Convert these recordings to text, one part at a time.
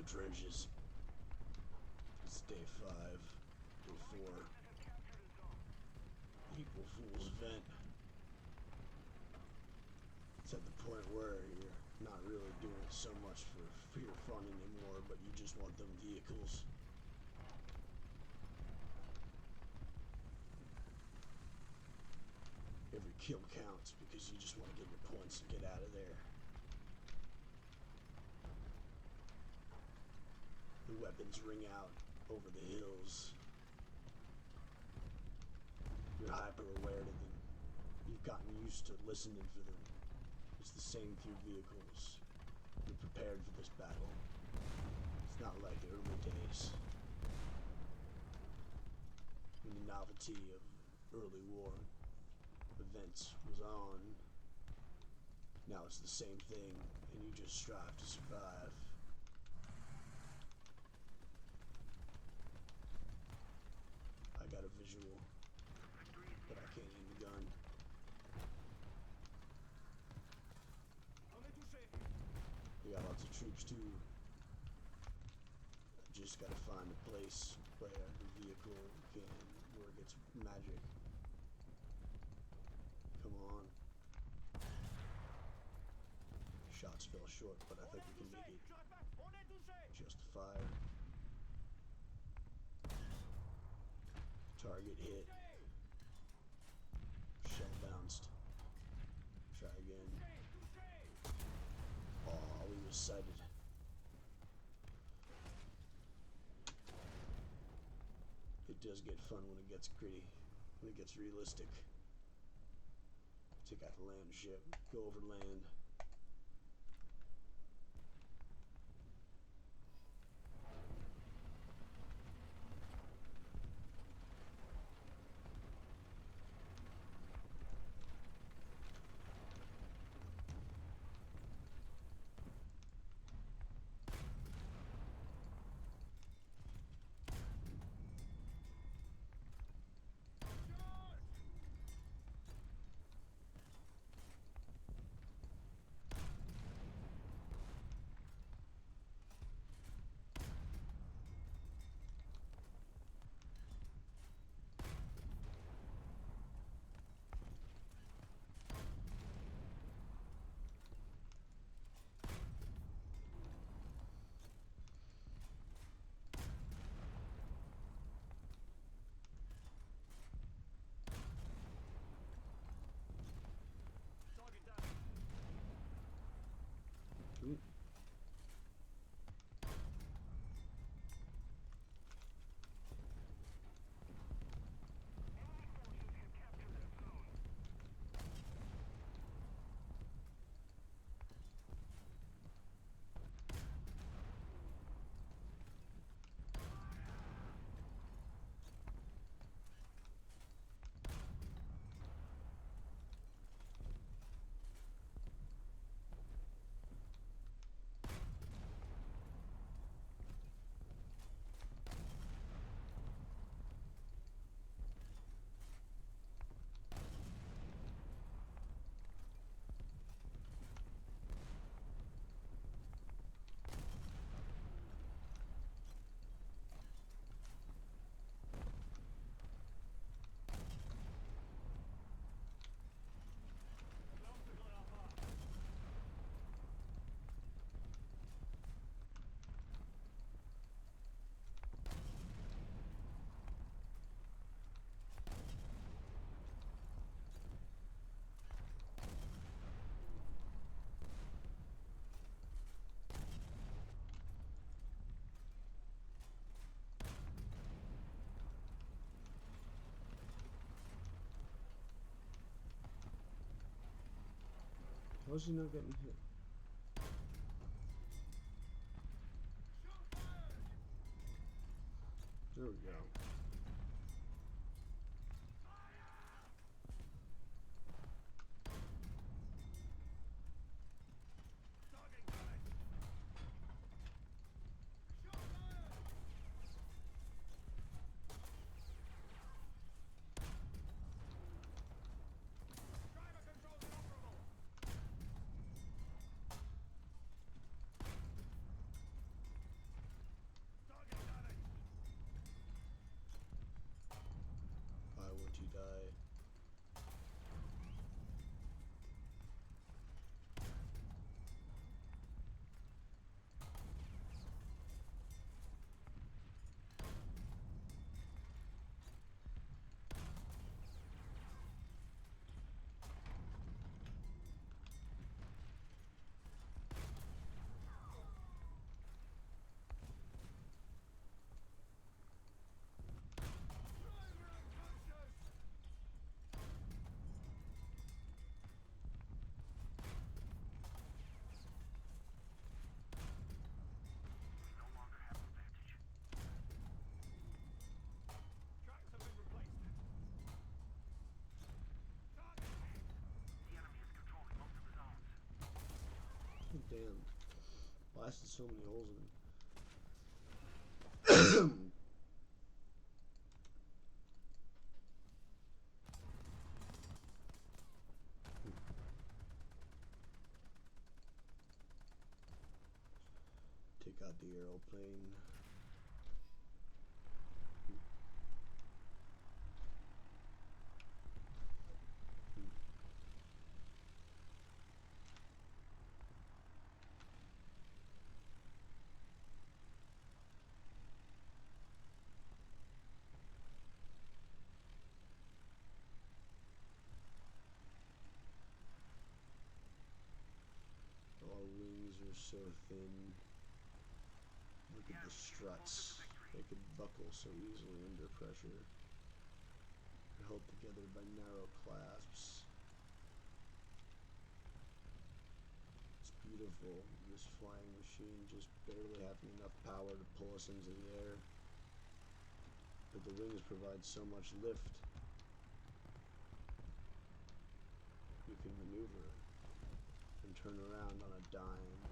the trenches. It's day 5, day 4. April Fool's event. It's at the point where you're not really doing it so much for your fun anymore, but you just want them vehicles. Every kill counts because you just want to get your points and get out of there. The weapons ring out over the hills. You're hyper aware to them. You've gotten used to listening for them. It's the same through vehicles. You're prepared for this battle. It's not like the early days, when the novelty of early war events was on. Now it's the same thing, and you just strive to survive. I got a visual, but I can't aim the gun. We got lots of troops too. I just gotta find a place where the vehicle where it gets magic. Come on. Shots fell short, but I think we can make it. Justified. Target hit. Shell bounced. Try again. Oh, we was sighted. It does get fun when it gets gritty, when it gets realistic. Take out the land ship, go over land. Ooh. How's he not getting hit? There we go. die. Damn. Blasted so many holes in him. Take out the aeroplane. Our wings are so thin. Look at the struts. They could buckle so easily under pressure. They're held together by narrow clasps. It's beautiful. This flying machine just barely having enough power to pull us into the air. But the wings provide so much lift. You can maneuver and turn around on a dime.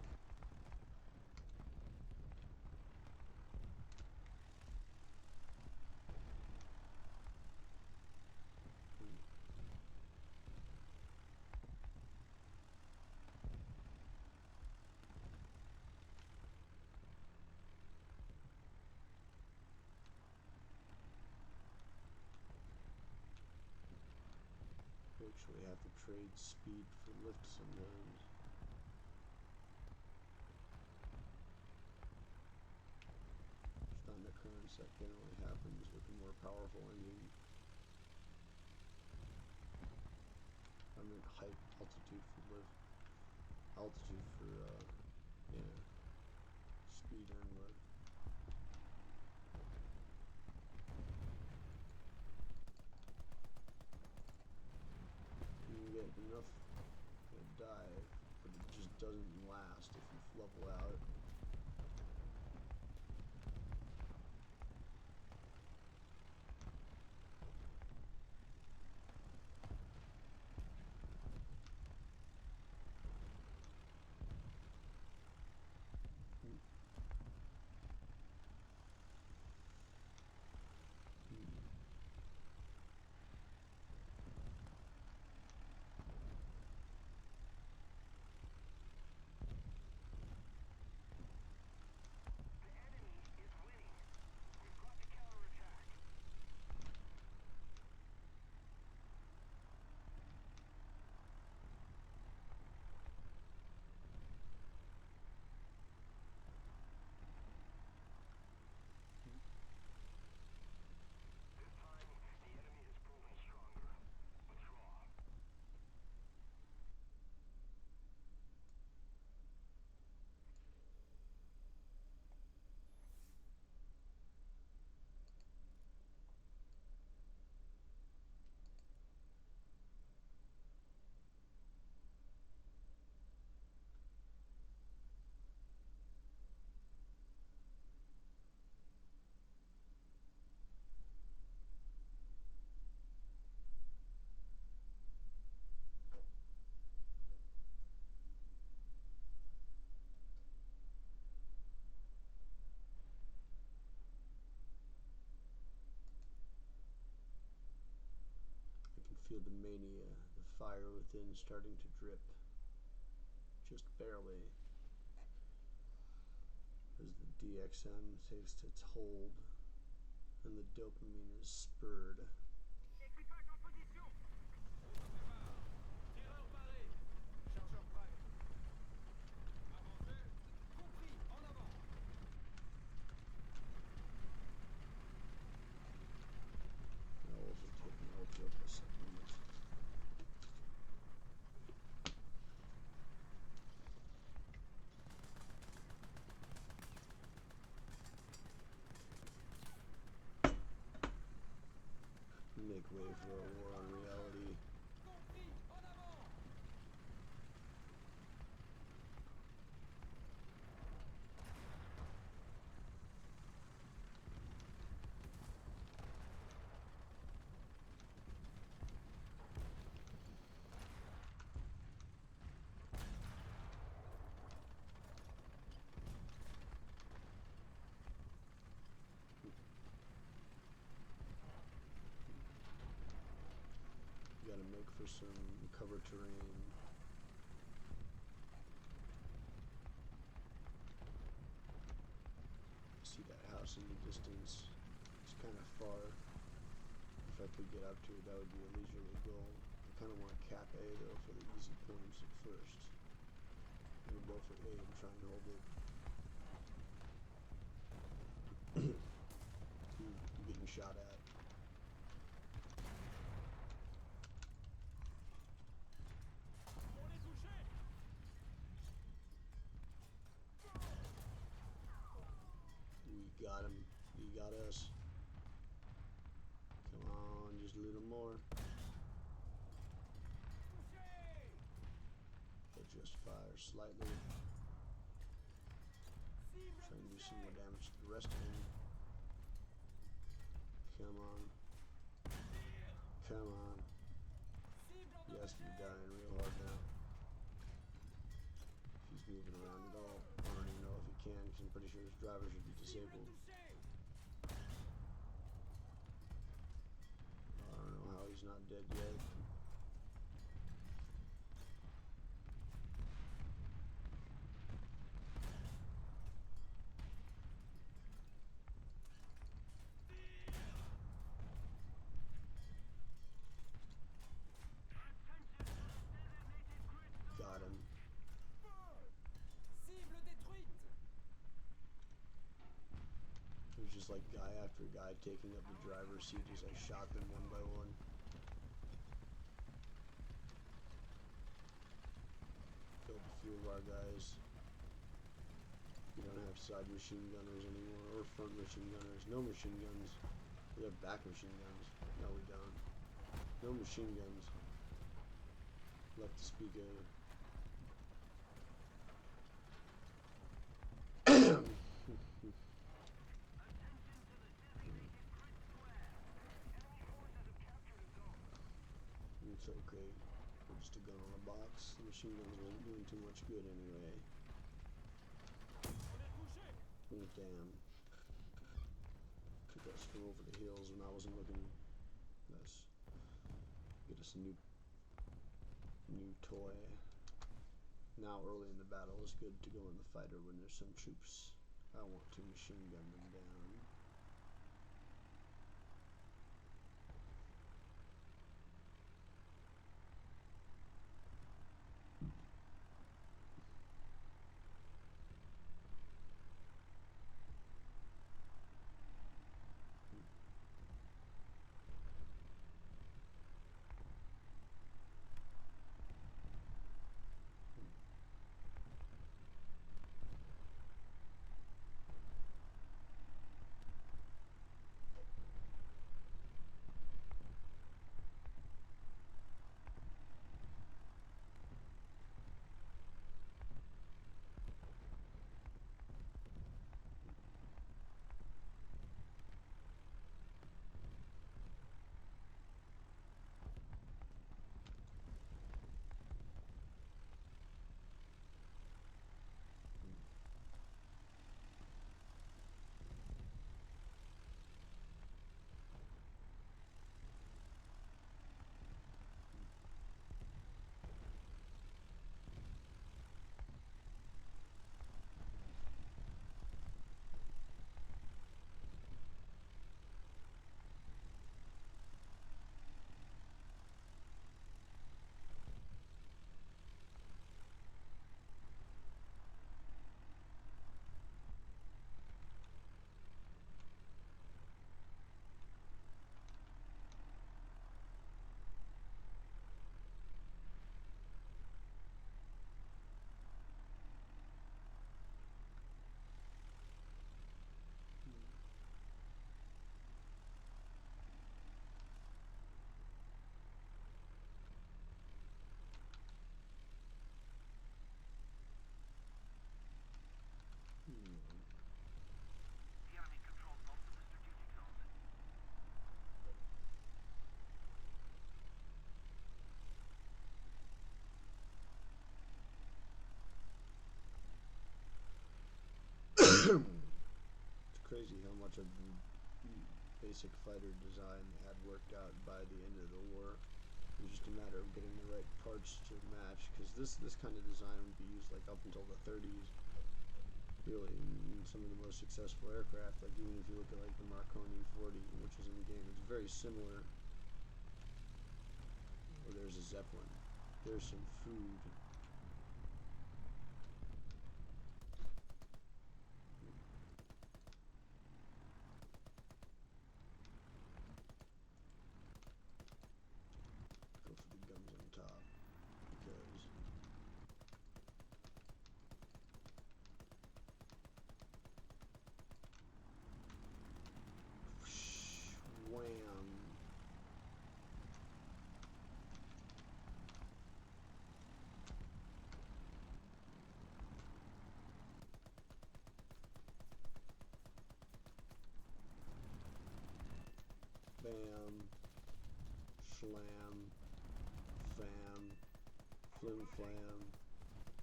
We actually have to trade speed for lift sometimes. It's not an occurrence that generally happens with a more powerful engine. I mean height, altitude for lift. Altitude for, yeah, speed and lift. You can get enough to dive, but it just doesn't last if you level out. Feel the mania, the fire within starting to drip. Just barely. As the DXM takes its hold and the dopamine is spurred. ready for a war on reality. Gotta make for some cover terrain. See that house in the distance. It's kind of far. If I could get up to it, that would be a leisurely goal. I kind of want to cap A though for the easy points at first. I'm gonna go for A and try and hold it. I'm getting shot at. We got him. He got us. Come on, just a little more. Adjust fire slightly. Try and do some more damage to the rest of him. Come on. Come on. Yes, you're dying real hard now. If he's moving around at all. I don't even know if he can, because I'm pretty sure his driver should be disabled. I don't know how he's not dead yet. Got him. It was just like guy after guy taking up the driver's seat as I shot them one by one. Killed a few of our guys. We don't have side machine gunners anymore, or front machine gunners. No machine guns. We have back machine guns. No, we don't. No machine guns. Left to speak of. It's okay. We're just a gun on a box. The machine guns weren't doing too much good anyway. Oh, damn. Took us from over the hills when I wasn't looking. Let's get us a new toy. Now early in the battle is good to go in the fighter when there's some troops. I want to machine gun them down. It's crazy how much of the basic fighter design had worked out by the end of the war. It was just a matter of getting the right parts to match, because this kind of design would be used like up until the 30s, really, in some of the most successful aircraft. Like even if you look at like the Marconi 40, which is in the game, it's very similar. Oh, there's a Zeppelin. There's some food. Go for the guns on top, because wham. Bam. Schlam. Fam. Flim flam.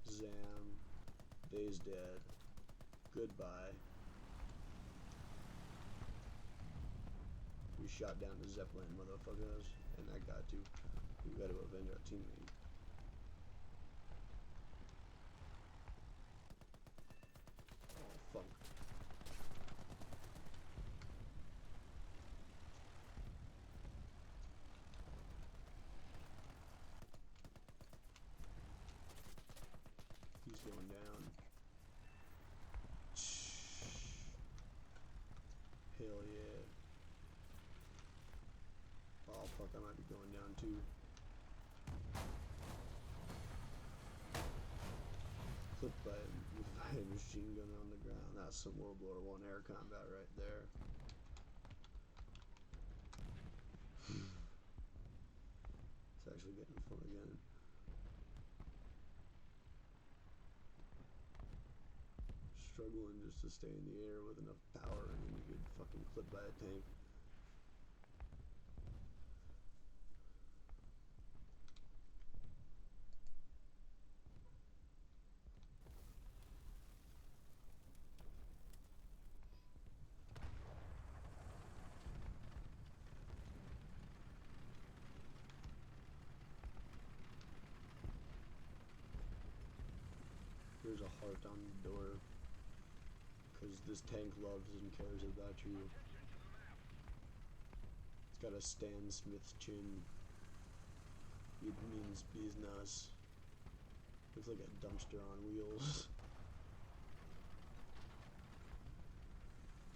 Zam. They's dead. Goodbye. We shot down the Zeppelin, motherfuckers, and I got to. We got to avenge our teammate. Oh, fuck. He's going down. Hell yeah. Oh fuck, I might be going down too. Clipped by a machine gun on the ground. That's some World War I air combat right there. It's actually getting fun again. Struggling just to stay in the air with enough power, and then you get fucking clipped by a tank. There's a heart on the door, because this tank loves and cares about you. It's got a Stan Smith's chin. It means business. Looks like a dumpster on wheels.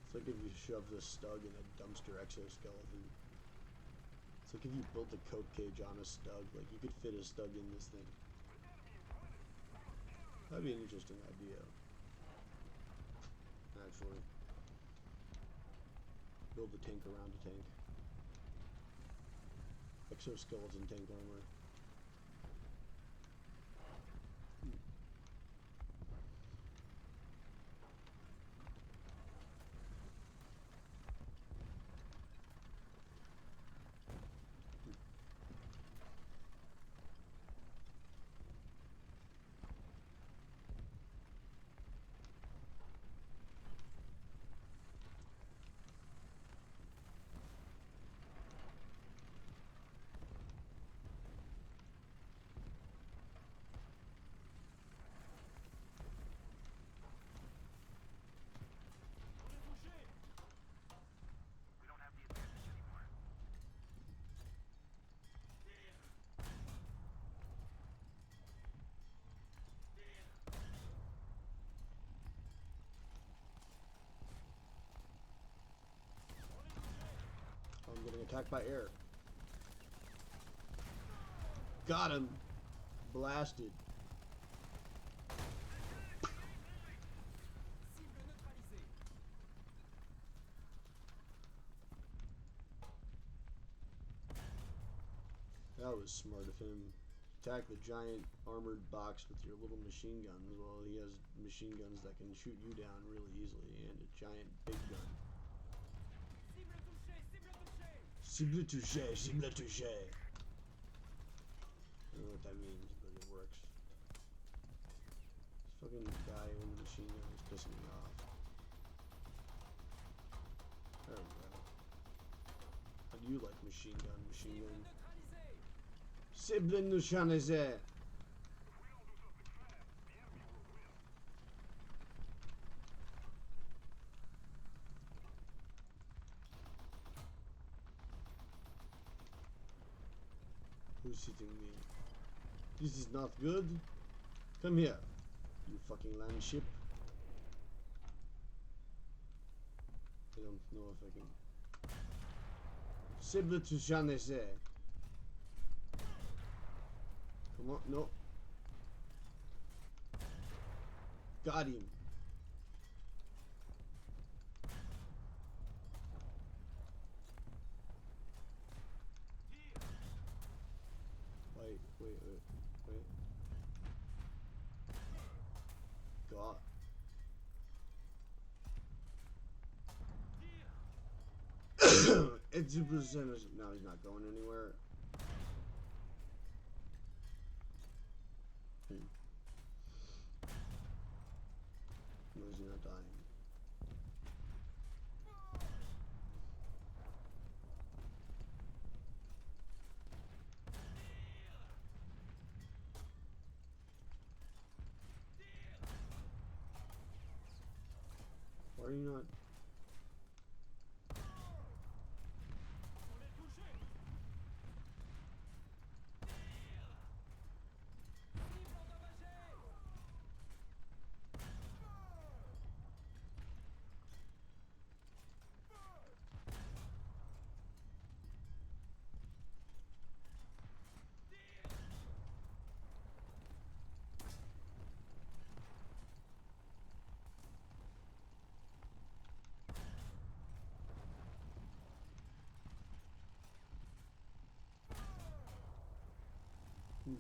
It's like if you shoved a Stug in a dumpster exoskeleton. It's like if you built a coke cage on a Stug. Like, you could fit a Stug in this thing. That'd be an interesting idea, actually. Build a tank around a tank. Exoskeleton tank armor. I'm getting attacked by air. Got him. Blasted. That was smart of him. Attack the giant armored box with your little machine guns while he has machine guns that can shoot you down really easily, and a giant big gun. Cible touché, cible touché. I don't know what that means, but it works. This fucking guy in the machine gun is pissing me off. you like machine gun, machine gun. Cible neutralisée. Who's hitting me? This is not good. Come here, you fucking land ship. I don't know if I can. Cible neutralisée. Come on, no. Got him. Wait. God. It's 2%. No, he's not going anywhere. No, he's not dying. Why are you not?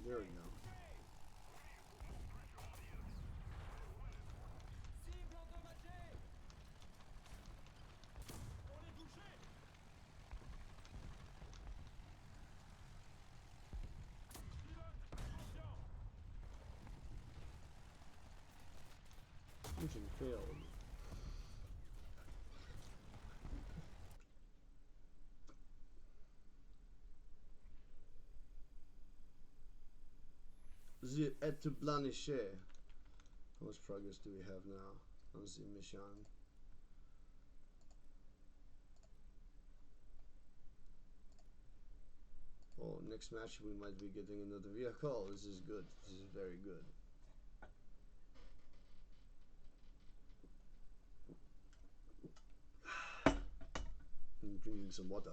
There we go. Mission failed. The et blanche. How much progress do we have now on the mission? Oh, next match we might be getting another vehicle. This is good. This is very good. I'm drinking some water.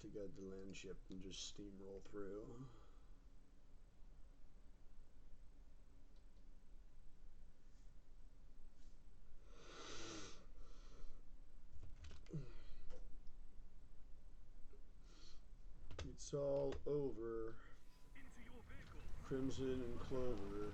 To get the land ship and just steamroll through. It's all over. Crimson and Clover.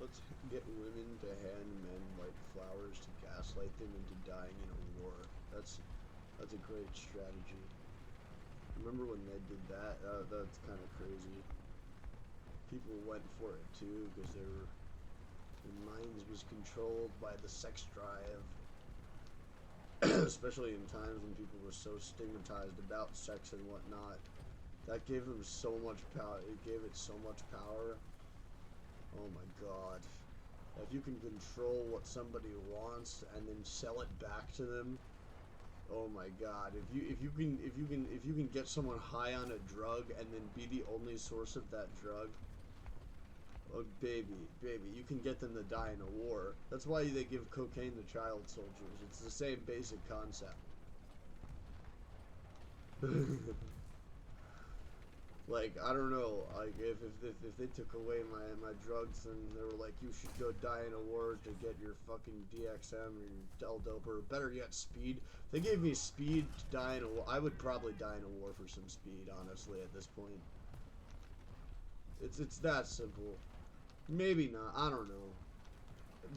Let's get women to hand men white flowers to gaslight them into dying in a war. That's a great strategy. Remember when Ned did that? That's kind of crazy. People went for it too because their minds was controlled by the sex drive. Especially in times when people were so stigmatized about sex and whatnot. That gave them so much power. It gave it so much power. Oh my god. If you can control what somebody wants and then sell it back to them, oh my god. If you can get someone high on a drug and then be the only source of that drug, oh baby, you can get them to die in a war. That's why they give cocaine to child soldiers. It's the same basic concept. Like, I don't know, like, if they took away my drugs and they were like, you should go die in a war to get your fucking DXM or your L-Dope, or better yet, speed. If they gave me speed to die in a war, I would probably die in a war for some speed, honestly, at this point. It's that simple. Maybe not, I don't know.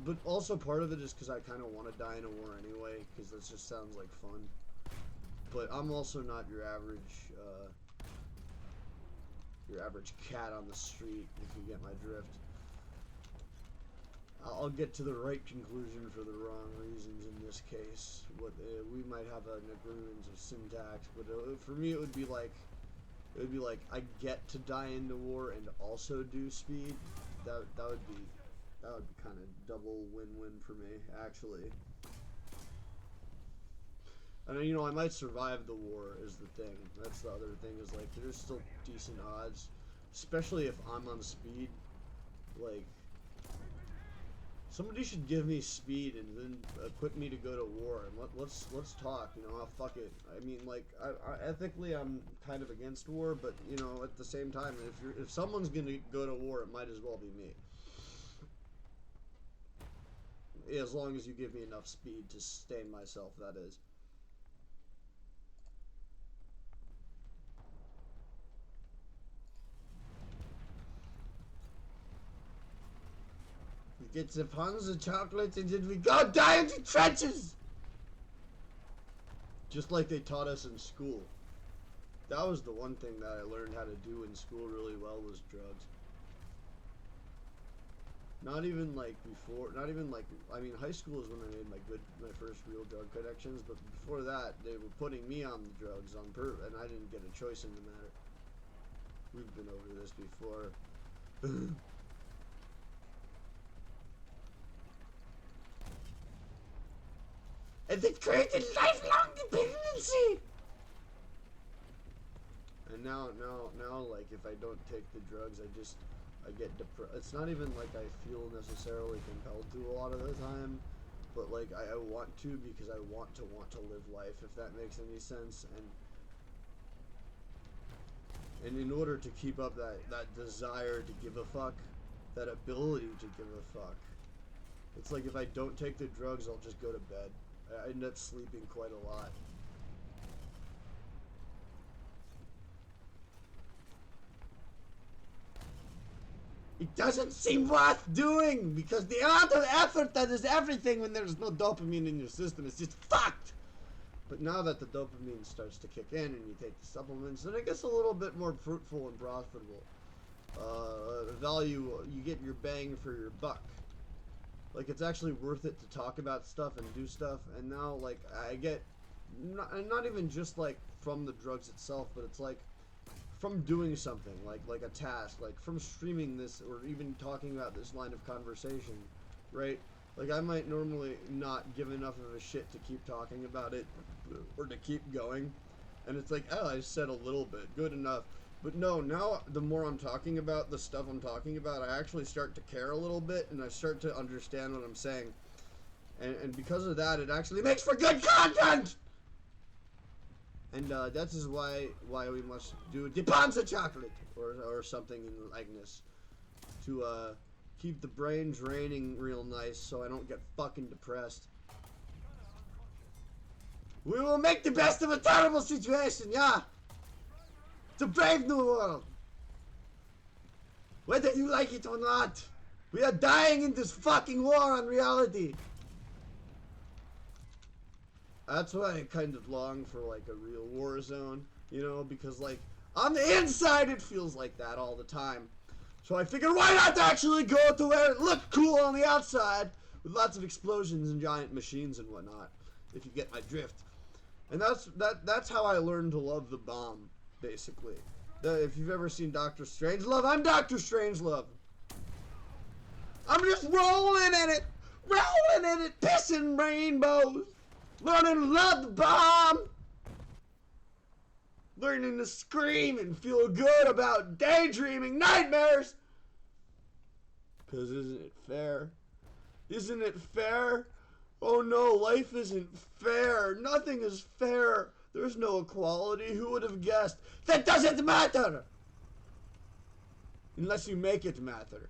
But also part of it is because I kind of want to die in a war anyway, because that just sounds like fun. But I'm also not your average cat on the street, if you get my drift. I'll get to the right conclusion for the wrong reasons in this case. We might have an agreement of syntax, but for me it would be like I get to die in the war and also do speed. That would be kind of double win-win for me, actually. And you know, I might survive the war is the thing. That's the other thing, is like there's still decent odds, especially if I'm on speed. Like, somebody should give me speed and then equip me to go to war, and let's talk. You know, fuck it. I mean, like, ethically I'm kind of against war, but you know, at the same time, if someone's gonna go to war, it might as well be me. As long as you give me enough speed to sustain myself, that is. We get the pounds of chocolate and then we go die in the trenches! Just like they taught us in school. That was the one thing that I learned how to do in school really well, was drugs. Not even like before, not even like, I mean, high school is when I made my first real drug connections, but before that, they were putting me on the drugs on purpose, and I didn't get a choice in the matter. We've been over this before. And it created lifelong dependency! And now, like, if I don't take the drugs, I get depressed. It's not even like I feel necessarily compelled to a lot of the time, but like I want to, because I want to live life, if that makes any sense. And in order to keep up that desire to give a fuck, that ability to give a fuck, it's like if I don't take the drugs, I'll just go to bed. I end up sleeping quite a lot. It doesn't seem worth doing, because the amount of effort that is everything when there's no dopamine in your system is just fucked. But now that the dopamine starts to kick in and you take the supplements, then it gets a little bit more fruitful and profitable. You get your bang for your buck. Like, it's actually worth it to talk about stuff and do stuff. And now, like, I get, not even just like from the drugs itself, but it's like from doing something, like a task, like from streaming this, or even talking about this line of conversation, right? Like, I might normally not give enough of a shit to keep talking about it, or to keep going, and it's like, oh, I said a little bit, good enough. But no, now the more I'm talking about the stuff I'm talking about, I actually start to care a little bit, and I start to understand what I'm saying. And because of that, it actually makes for good content! And that is why we must do the Panza chocolate, or something in the likeness, to keep the brain draining real nice, so I don't get fucking depressed. We will make the best of a terrible situation, yeah! It's a brave new world! Whether you like it or not, we are dying in this fucking war on reality! That's why I kind of long for, like, a real war zone, you know, because, like, on the inside it feels like that all the time. So I figured, why not actually go to where it looked cool on the outside, with lots of explosions and giant machines and whatnot, if you get my drift. And that's how I learned to love the bomb, basically. If you've ever seen Dr. Strangelove, I'm Dr. Strangelove. I'm just rolling in it, pissing rainbows. Learning to love the bomb! Learning to scream and feel good about daydreaming nightmares! Cause isn't it fair? Isn't it fair? Oh no, life isn't fair. Nothing is fair. There's no equality. Who would have guessed? That doesn't matter! unless you make it matter.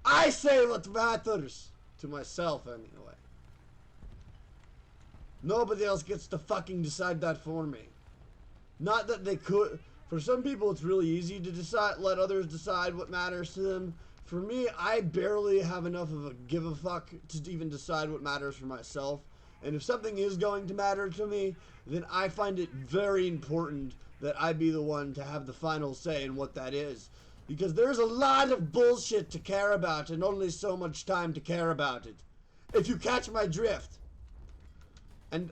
I say what matters to myself anyway. Nobody else gets to fucking decide that for me. Not that they could. For some people, it's really easy to decide, let others decide what matters to them. For me, I barely have enough of a give a fuck to even decide what matters for myself. And if something is going to matter to me, then I find it very important that I be the one to have the final say in what that is. Because there's a lot of bullshit to care about and only so much time to care about it. If you catch my drift. And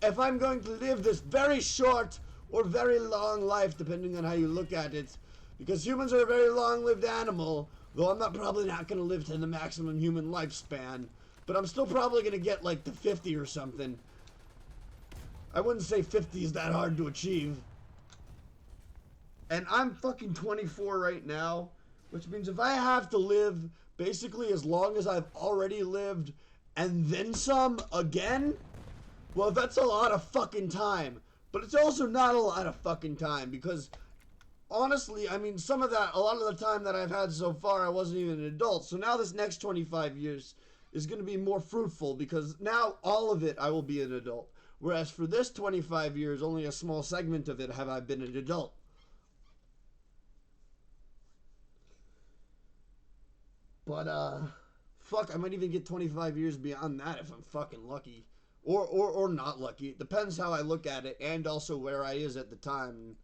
if I'm going to live this very short or very long life, depending on how you look at it, because humans are a very long-lived animal, though I'm probably not going to live to the maximum human lifespan, but I'm still probably going to get like to 50 or something. I wouldn't say 50 is that hard to achieve. And I'm fucking 24 right now, which means if I have to live basically as long as I've already lived and then some again, well, that's a lot of fucking time. But it's also not a lot of fucking time because, honestly, I mean, a lot of the time that I've had so far, I wasn't even an adult. So now this next 25 years is going to be more fruitful because now all of it I will be an adult. Whereas for this 25 years, only a small segment of it have I been an adult. But, fuck, I might even get 25 years beyond that if I'm fucking lucky. Or not lucky. It depends how I look at it and also where I is at the time and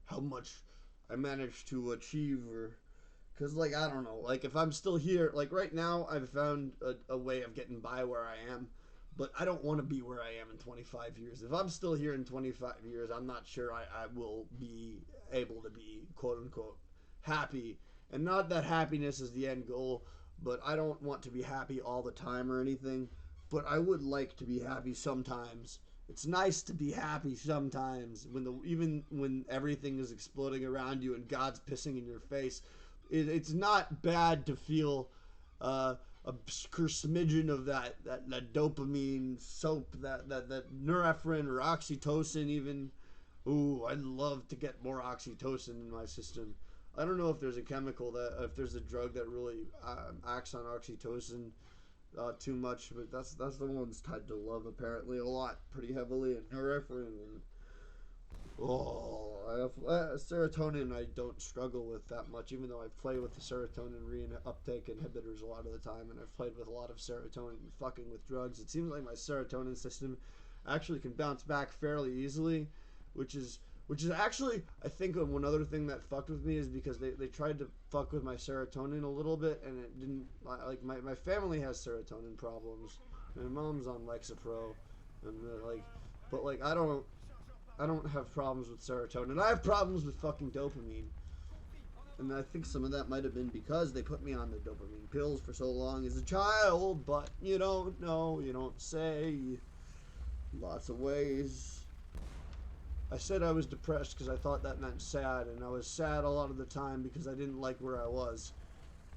how much I managed to achieve or... Because, like, I don't know. Like, if I'm still here... Like, right now, I've found a way of getting by where I am. But I don't want to be where I am in 25 years. If I'm still here in 25 years, I'm not sure I will be able to be, quote-unquote, happy. And not that happiness is the end goal, but I don't want to be happy all the time or anything. But I would like to be happy sometimes. It's nice to be happy sometimes, even when everything is exploding around you and God's pissing in your face. It's not bad to feel a smidgen of that dopamine soap, that norepinephrine or oxytocin even. Ooh, I'd love to get more oxytocin in my system. I don't know if there's a drug that really acts on oxytocin too much, but that's the one's tied to love apparently a lot, pretty heavily, and norepinephrine. Serotonin I don't struggle with that much, even though I play with the serotonin reuptake inhibitors a lot of the time, and I've played with a lot of serotonin fucking with drugs. It seems like my serotonin system actually can bounce back fairly easily, which is actually, I think one other thing that fucked with me is because they tried to fuck with my serotonin a little bit, and it didn't, like, my family has serotonin problems. My mom's on Lexapro, and but like, I don't have problems with serotonin. I have problems with fucking dopamine. And I think some of that might have been because they put me on the dopamine pills for so long as a child, but you don't know, you don't say. Lots of ways. I said I was depressed because I thought that meant sad, and I was sad a lot of the time because I didn't like where I was.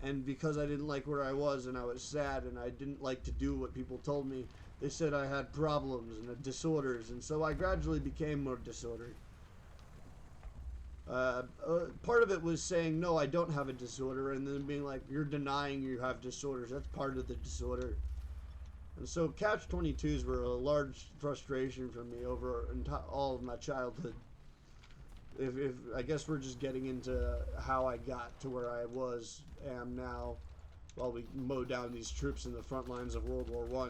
And because I didn't like where I was and I was sad and I didn't like to do what people told me, they said I had problems and disorders, and so I gradually became more disordered. Part of it was saying, no, I don't have a disorder, and then being like, you're denying you have disorders. That's part of the disorder. And so catch-22s were a large frustration for me over all of my childhood. If I guess we're just getting into how I got to where I am now, while we mow down these troops in the front lines of World War I.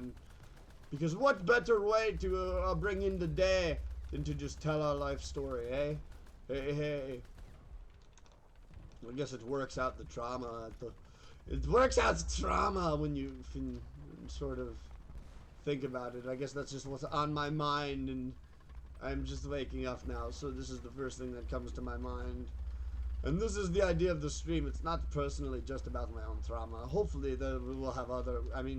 Because what better way to bring in the day than to just tell our life story, eh? Hey. I guess it works out the trauma. It works out the trauma when you sort of think about it. I guess that's just what's on my mind, and I'm just waking up now, so this is the first thing that comes to my mind. And this is the idea of the stream. It's not personally just about my own trauma. Hopefully we will have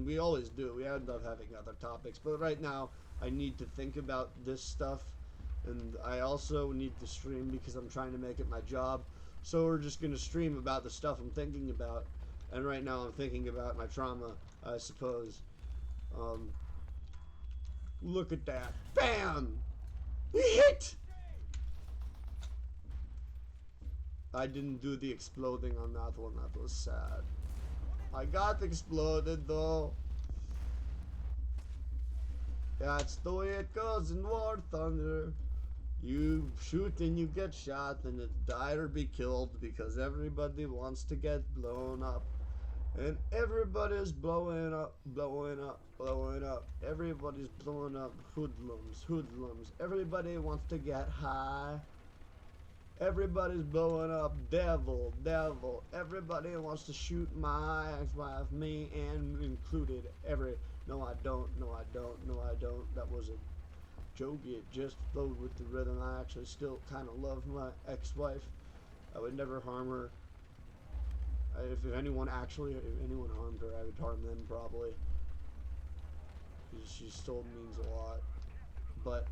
we always do. We end up having other topics, but right now I need to think about this stuff, and I also need to stream because I'm trying to make it my job. So we're just going to stream about the stuff I'm thinking about, and right now I'm thinking about my trauma, I suppose. Look at that. Bam! We hit! I didn't do the exploding on that one. That was sad. I got exploded though. That's the way it goes in War Thunder. You shoot and you get shot, and it's die or be killed because everybody wants to get blown up. And everybody's blowing up, blowing up, blowing up. Everybody's blowing up. Hoodlums, hoodlums. Everybody wants to get high. Everybody's blowing up. Devil, devil. Everybody wants to shoot my ex-wife, me and included. No, I don't. No, I don't. No, I don't. That was a joke. It just flowed with the rhythm. I actually still kind of love my ex-wife. I would never harm her. If anyone harmed her, I would harm them probably. She still means a lot. But,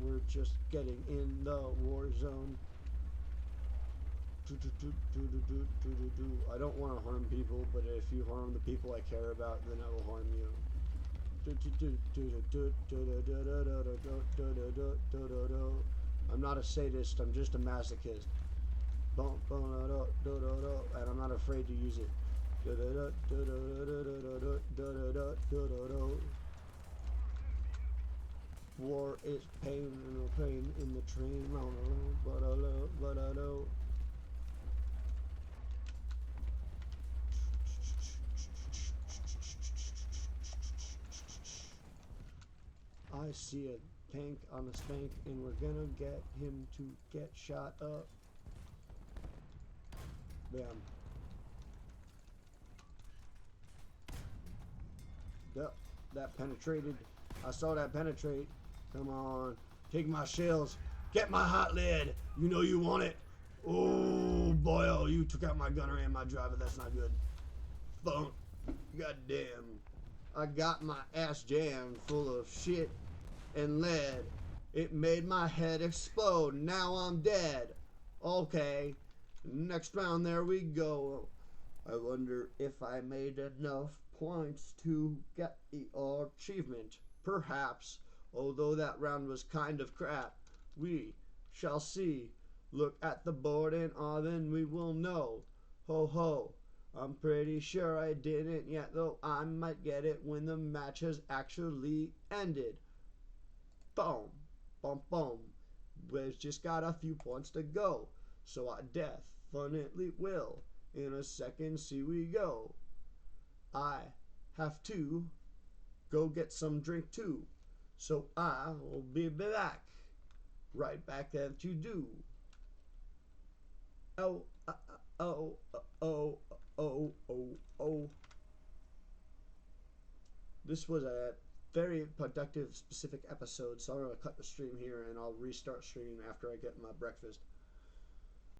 we're just getting in the war zone. I don't want to harm people, but if you harm the people I care about, then I will harm you. I'm not a sadist, I'm just a masochist. And I'm not afraid to use it. War is pain and no pain in the train. But I know. I see a tank on a spank, and we're gonna get him to get shot up. Bam. Yep, that penetrated. I saw that penetrate. Come on. Take my shells. Get my hot lead. You know you want it. Oh, boy. Oh, you took out my gunner and my driver. That's not good. Boom. Goddamn. I got my ass jammed full of shit and lead. It made my head explode. Now I'm dead. Okay. Next round, there we go. I wonder if I made enough points to get the achievement. Perhaps, although that round was kind of crap. We shall see. Look at the board and then we will know. Ho ho. I'm pretty sure I didn't yet, though I might get it when the match has actually ended. Boom. Boom, boom. We've just got a few points to go. So I definitely will. In a second, see we go. I have to go get some drink too. So I will be back. Right back at you do. Oh, oh, oh, oh, oh, oh. This was a very productive, specific episode, so I'm going to cut the stream here and I'll restart streaming after I get my breakfast.